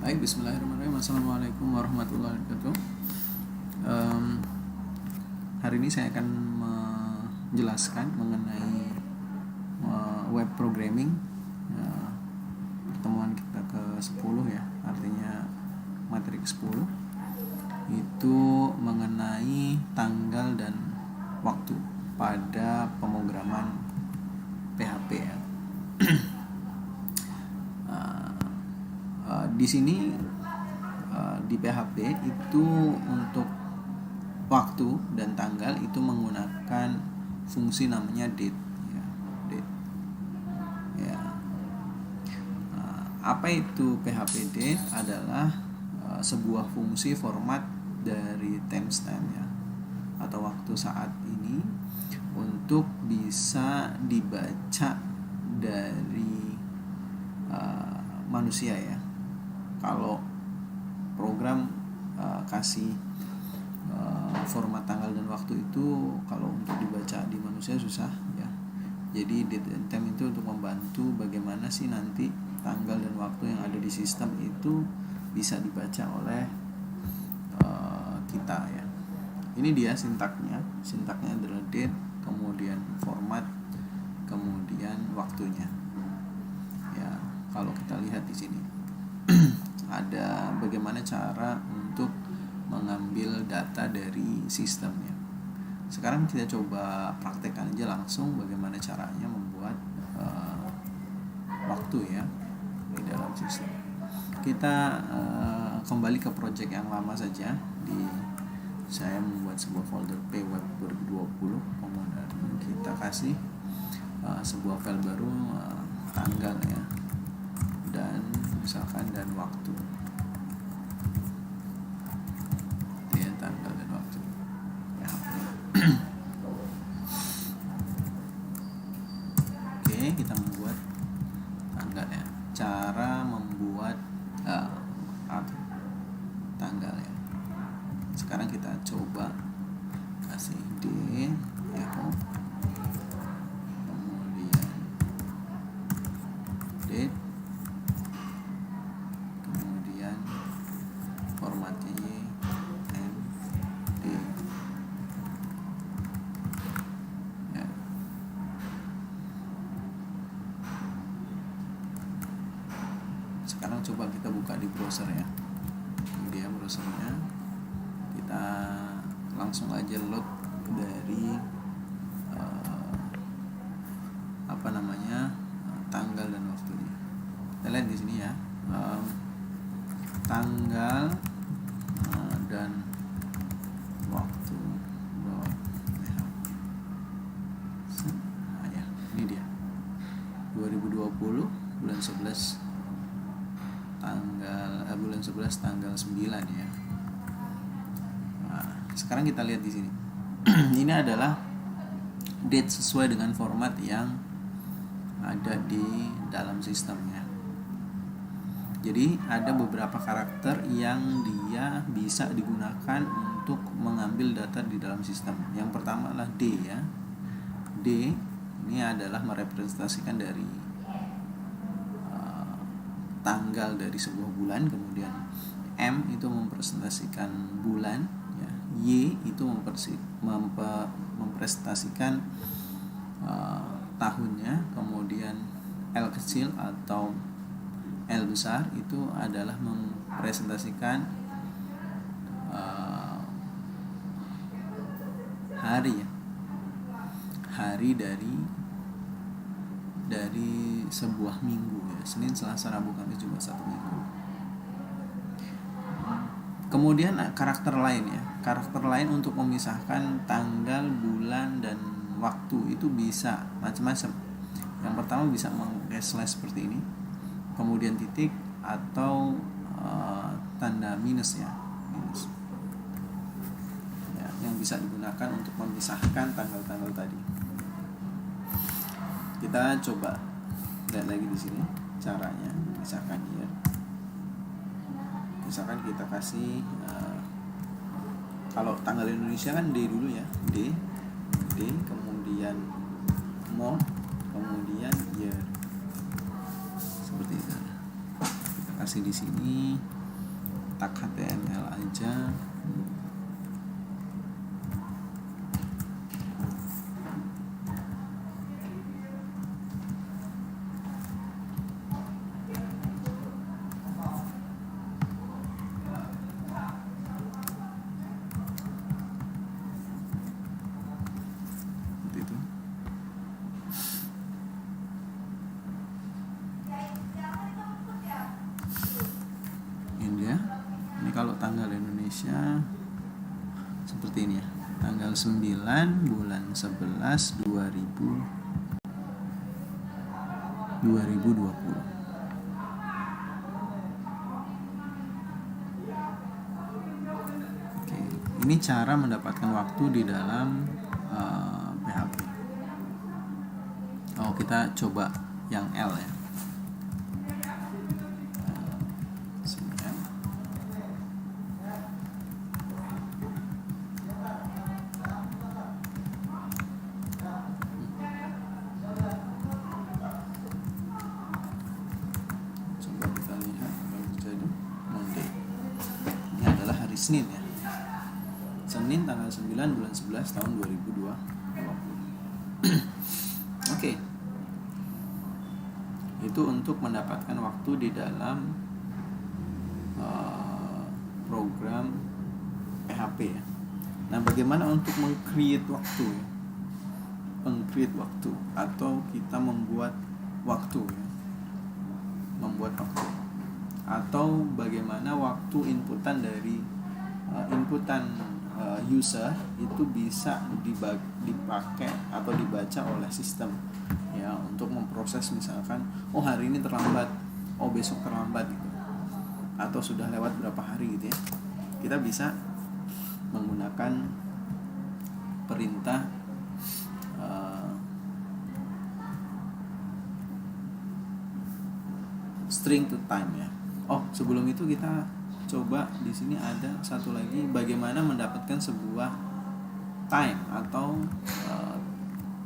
Baik, bismillahirrahmanirrahim. Assalamualaikum warahmatullahi wabarakatuh. Hari ini saya akan menjelaskan mengenai web programming. Pertemuan kita ke-10 ya, artinya materi ke-10 itu mengenai tanggal dan waktu pada pemrograman PHP ya. Di sini di PHP itu untuk waktu dan tanggal itu menggunakan fungsi namanya date ya, date. Ya. Apa itu PHP date? Adalah sebuah fungsi format dari timestamp ya, atau waktu saat ini untuk bisa dibaca dari manusia ya. Kalau program kasih format tanggal dan waktu itu, kalau untuk dibaca di manusia susah ya. Jadi date and time itu untuk membantu bagaimana sih nanti tanggal dan waktu yang ada di sistem itu bisa dibaca oleh kita ya. Ini dia sintaknya adalah date, kemudian format, kemudian waktunya ya. Kalau kita lihat di sini ada bagaimana cara untuk mengambil data dari sistemnya. Sekarang kita coba praktekkan aja langsung bagaimana caranya membuat waktu ya di dalam sistem. Kita kembali ke project yang lama saja. Saya membuat sebuah folder pweb 2020, kemudian kita kasih sebuah file baru, tanggal ya, dan misalkan dan waktu ya, tanggal dan waktu ya. Oke, kita membuat tanggal ya. Cara membuat tanggal ya. Sekarang kita coba kasih d echo, kemudian date, kemudian formatnya y and d ya. Sekarang coba kita buka di browser ya. Ini dia browsernya. Kita langsung aja load dari tanggal dan waktunya. Kita lihat di sini ya, tanggal dan waktu ya, ini dia 2020 bulan 11 bulan 11 tanggal 9 ya. Sekarang kita lihat di sini. Ini adalah date sesuai dengan format yang ada di dalam sistemnya. Jadi ada beberapa karakter yang dia bisa digunakan untuk mengambil data di dalam sistem. Yang pertama adalah D ya. D ini adalah merepresentasikan dari tanggal dari sebuah bulan, kemudian M itu mempresentasikan bulan ya. Y itu mempresentasikan tahunnya, kemudian L kecil atau L besar itu adalah mempresentasikan hari ya, hari dari sebuah minggu ya, Senin, Selasa, Rabu, Kamis, Jumat, satu minggu. Kemudian karakter lain ya, karakter lain untuk memisahkan tanggal, bulan, dan waktu itu bisa macam-macam. Yang pertama bisa menggunakan slash seperti ini, kemudian titik atau tanda minus ya, minus ya, yang bisa digunakan untuk memisahkan tanggal-tanggal tadi. Kita coba lihat lagi di sini caranya misalkan ya. Misalkan kita kasih kalau tanggal Indonesia kan D dulu ya, D kemudian month, kemudian year, seperti itu. kasih di sini tag HTML aja. Ini kalau tanggal Indonesia seperti ini ya, tanggal 9 bulan 11 2020. Oke, ini cara mendapatkan waktu di dalam PHP. Kita coba yang L ya. Senin ya, Senin tanggal 9 bulan 11 tahun 2020. Oke. Itu untuk mendapatkan waktu di dalam program PHP ya. Nah, bagaimana untuk meng-create waktu ya? Meng-create waktu atau kita membuat waktu ya. Membuat waktu. Atau bagaimana waktu inputan dari user itu bisa dipakai atau dibaca oleh sistem ya, untuk memproses misalkan hari ini terlambat, besok terlambat gitu, atau sudah lewat berapa hari gitu ya. Kita bisa menggunakan perintah string to time ya. Sebelum itu kita coba di sini ada satu lagi, bagaimana mendapatkan sebuah time atau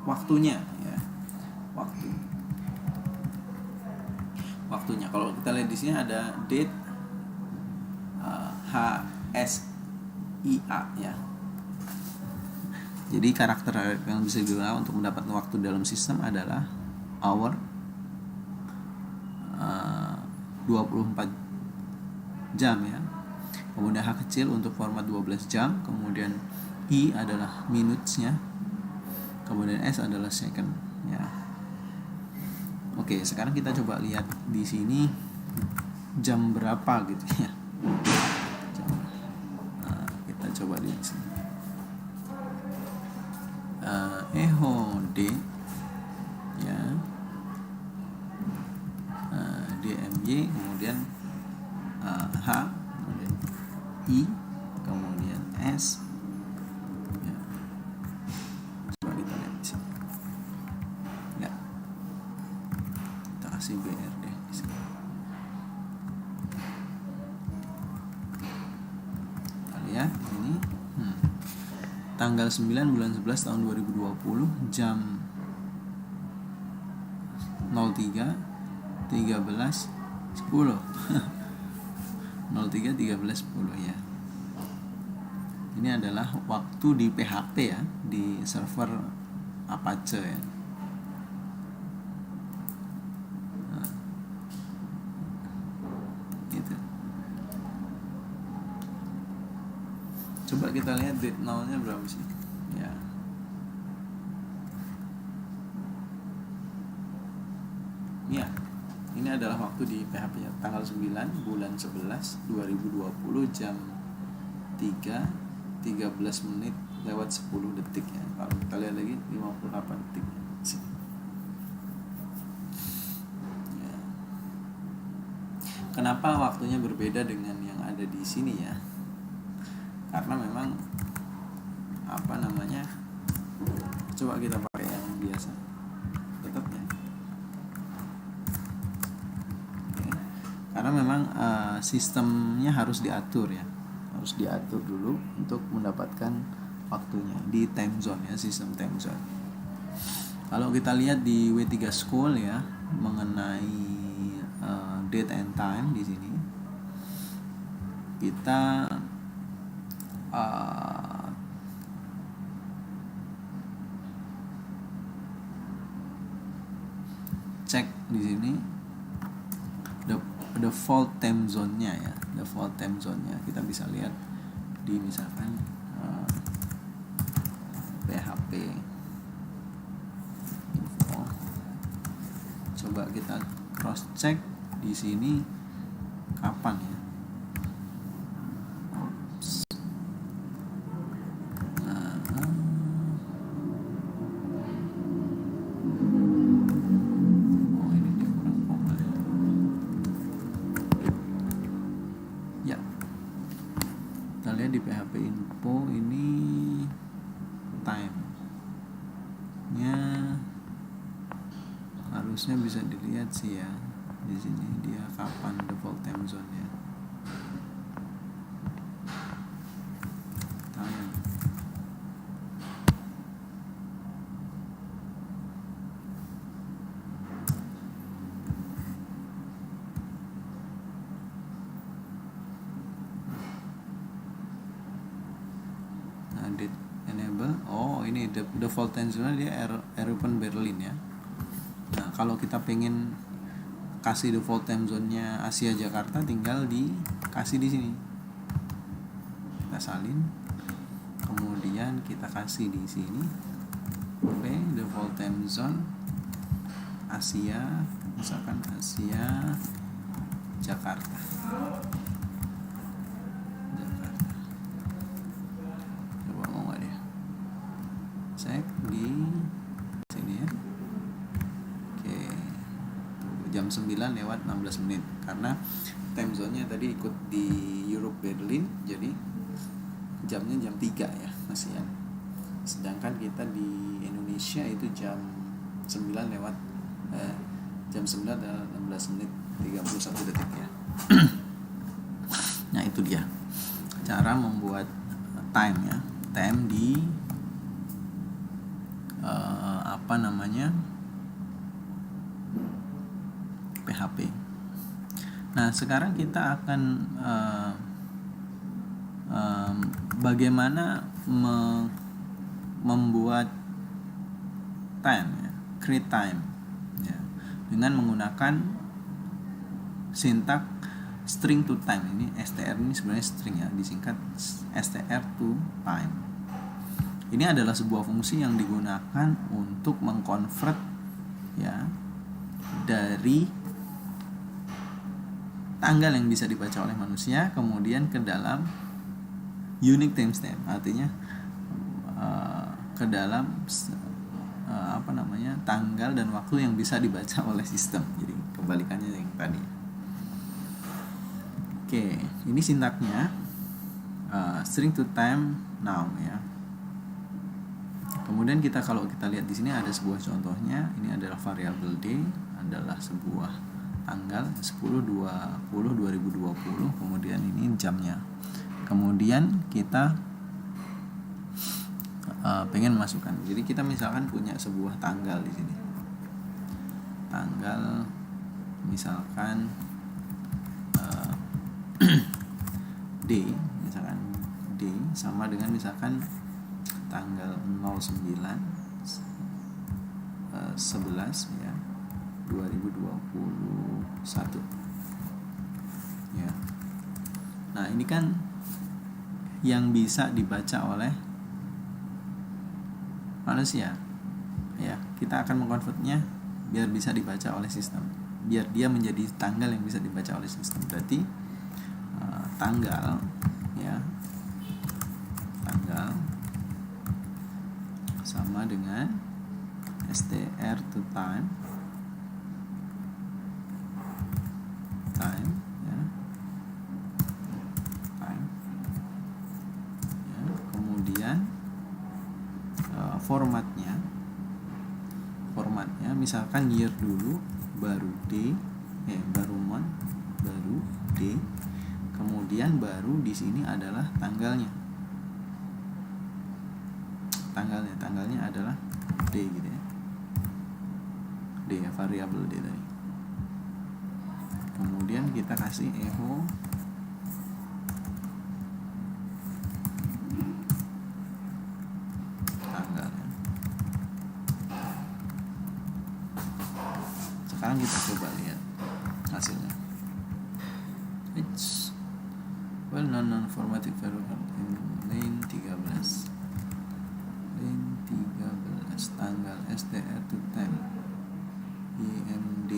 waktunya ya. Waktunya kalau kita lihat di sini ada date HSIA ya. Jadi karakter yang bisa digunakan untuk mendapatkan waktu dalam sistem adalah hour, 24 jam ya. Kemudian H kecil untuk format 12 jam, kemudian I adalah minutes-nya, kemudian S adalah second ya. Oke, sekarang kita coba lihat di sini jam berapa gitu ya. Kita coba lihat sini. EHOD ya. DMY, kemudian H, kemudian I, kemudian S ya. Coba kita lihat di sini ya, kita kasih BRD di sini. Kita lihat ini tanggal 9 bulan 11 tahun 2020 jam 03.13.10 03.13.10 ya. Ini adalah waktu di PHP ya, di server Apache ya. Gitu. Coba kita lihat date now-nya berapa sih ya. Ya, ini adalah waktu di PHP ya, tanggal 9 bulan 11 2020 jam 3.13 menit lewat 10 detik ya. Kalau kita lihat lagi 58 detik ya. Kenapa waktunya berbeda dengan yang ada di sini ya? Karena memang coba kita pakai yang biasa tetap ya. Karena memang sistemnya harus diatur ya, harus diatur dulu untuk mendapatkan waktunya di time zone ya, sistem time zone. Kalau kita lihat di W3 School ya mengenai date and time di sini kita cek di sini the default time zone-nya ya, default time zone-nya kita bisa lihat di misalkan PHP info. Coba kita cross check di sini kapan ya. Di PHP info ini time-nya harusnya bisa dilihat sih ya, di sini dia kapan default time zone-nya. Time. Enable. Oh, ini default time zone dia European Berlin ya. Nah, kalau kita pengen kasih default time zone-nya Asia Jakarta, tinggal dikasih di sini. Kita salin. Kemudian kita kasih di sini. Oke, default time zone Asia, misalkan Asia Jakarta. Cek di sini ya. Oke. Jam 9:16 karena time zone-nya tadi ikut di Europe Berlin, jadi jamnya jam 3 ya masih ya. Sedangkan kita di Indonesia itu jam 9:16:31 ya. Nah, itu dia cara membuat time ya. Time di PHP. Nah, sekarang kita akan bagaimana membuat time ya, create time ya, dengan menggunakan sintak string to time. Ini str ini sebenarnya string ya, disingkat str to time. Ini adalah sebuah fungsi yang digunakan untuk mengkonvert ya dari tanggal yang bisa dibaca oleh manusia kemudian ke dalam unique timestamp, artinya ke dalam tanggal dan waktu yang bisa dibaca oleh sistem. Jadi kebalikannya yang tadi. Oke, ini sintaknya string to time now ya. Kemudian kalau kita lihat di sini ada sebuah contohnya. Ini adalah variabel D, adalah sebuah tanggal 10/20/2020. Kemudian ini jamnya. Kemudian kita pengen masukkan. Jadi kita misalkan punya sebuah tanggal di sini. Tanggal misalkan D, misalkan D sama dengan misalkan tanggal 09/11 ya 2021 ya. Nah, ini kan yang bisa dibaca oleh manusia ya. Kita akan mengkonvertnya biar bisa dibaca oleh sistem, biar dia menjadi tanggal yang bisa dibaca oleh sistem. Berarti tanggal ya, tanggal sama dengan str to time ya, time ya. Kemudian formatnya misalkan year dulu, baru D, baru month, baru D, kemudian baru di sini adalah tanggalnya adalah D gitu ya. D ya, variabel D tadi. kemudian kita kasih echo tanggal. Sekarang kita coba lihat hasilnya. It's well known non-formative variable in lane 13 tanggal STR to time IMD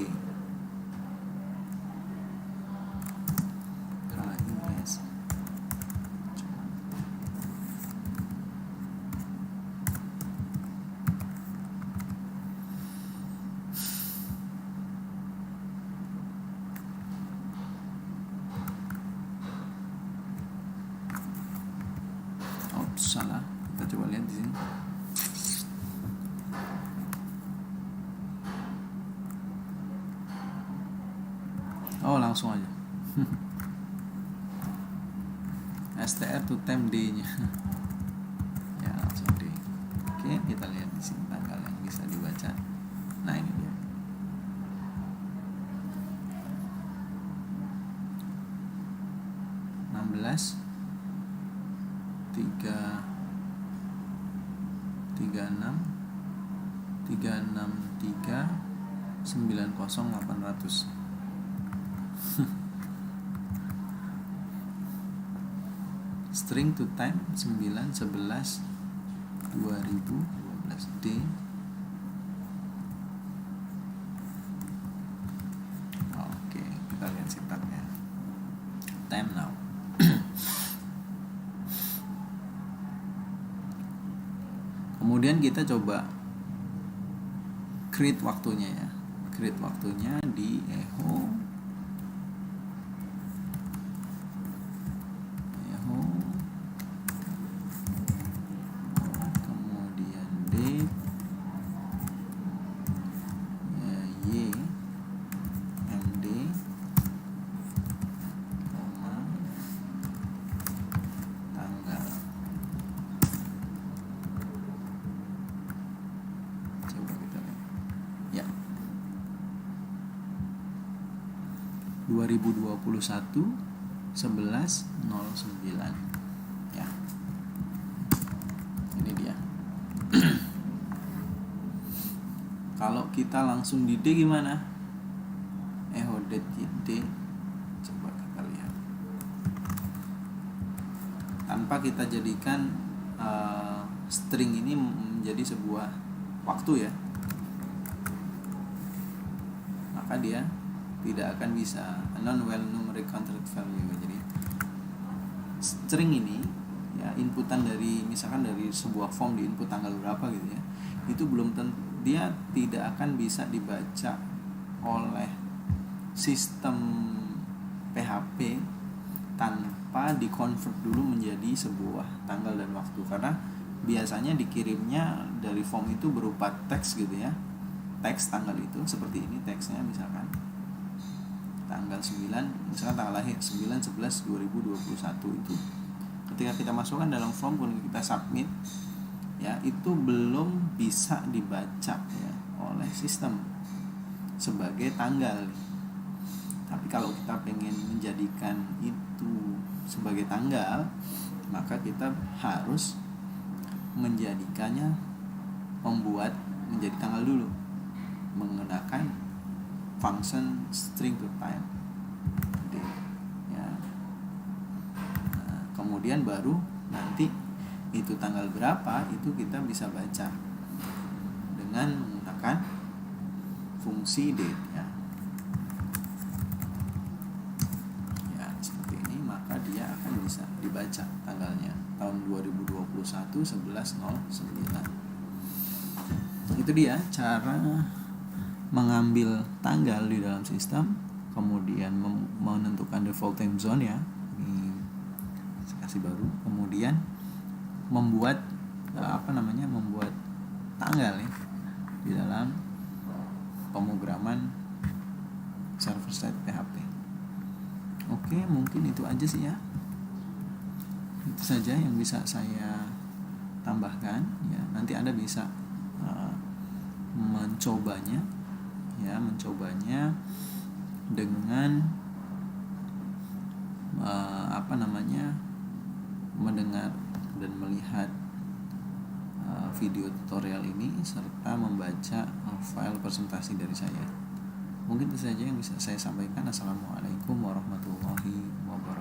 KIS. Salah, kita coba lihat di sini. Oh, langsung aja. STR to time D-nya. Ya, langsung D. Oke, kita lihat di sini tanggal yang bisa dibaca. Nah, ini dia. (16) 90800. String to time 9/11/2012 D. Oke, kita lihat sintaknya. Time now. Kemudian kita coba create waktunya ya. Create waktunya di echo kemudian date ya, y md tanggal. Coba kita lihat ya, 2021 11/09 ya. Ini dia. Kalau kita langsung di D gimana? Echo date D. Coba kita lihat. Tanpa kita jadikan string ini menjadi sebuah waktu ya, maka dia tidak akan bisa non-well numeric contract value. Jadi string ini ya, inputan dari misalkan dari sebuah form di input tanggal berapa gitu ya, itu belum tentu, dia tidak akan bisa dibaca oleh sistem PHP tanpa dikonvert dulu menjadi sebuah tanggal dan waktu, karena biasanya dikirimnya dari form itu berupa teks gitu ya, teks tanggal itu seperti ini teksnya, misalkan tanggal 9, misalkan tanggal lahir 9/11/2021 itu ketika kita masukkan dalam form kemudian kita submit ya, itu belum bisa dibaca ya oleh sistem sebagai tanggal. Tapi kalau kita pengen menjadikan itu sebagai tanggal, maka kita harus menjadikannya, membuat menjadi tanggal dulu menggunakan function string to time D ya. Nah, kemudian baru nanti itu tanggal berapa itu kita bisa baca dengan menggunakan fungsi date ya. Ya, seperti ini, maka dia akan bisa dibaca tanggalnya tahun 2021 11/09. Itu dia cara mengambil tanggal di dalam sistem, kemudian menentukan default time zone ya, ini saya kasih baru, kemudian membuat membuat tanggal ya di dalam pemrograman server side PHP. Oke, mungkin itu aja sih ya, itu saja yang bisa saya tambahkan ya. Nanti Anda bisa mencobanya dengan mendengar dan melihat video tutorial ini serta membaca file presentasi dari saya. Mungkin itu saja yang bisa saya sampaikan. Assalamualaikum warahmatullahi wabarakatuh.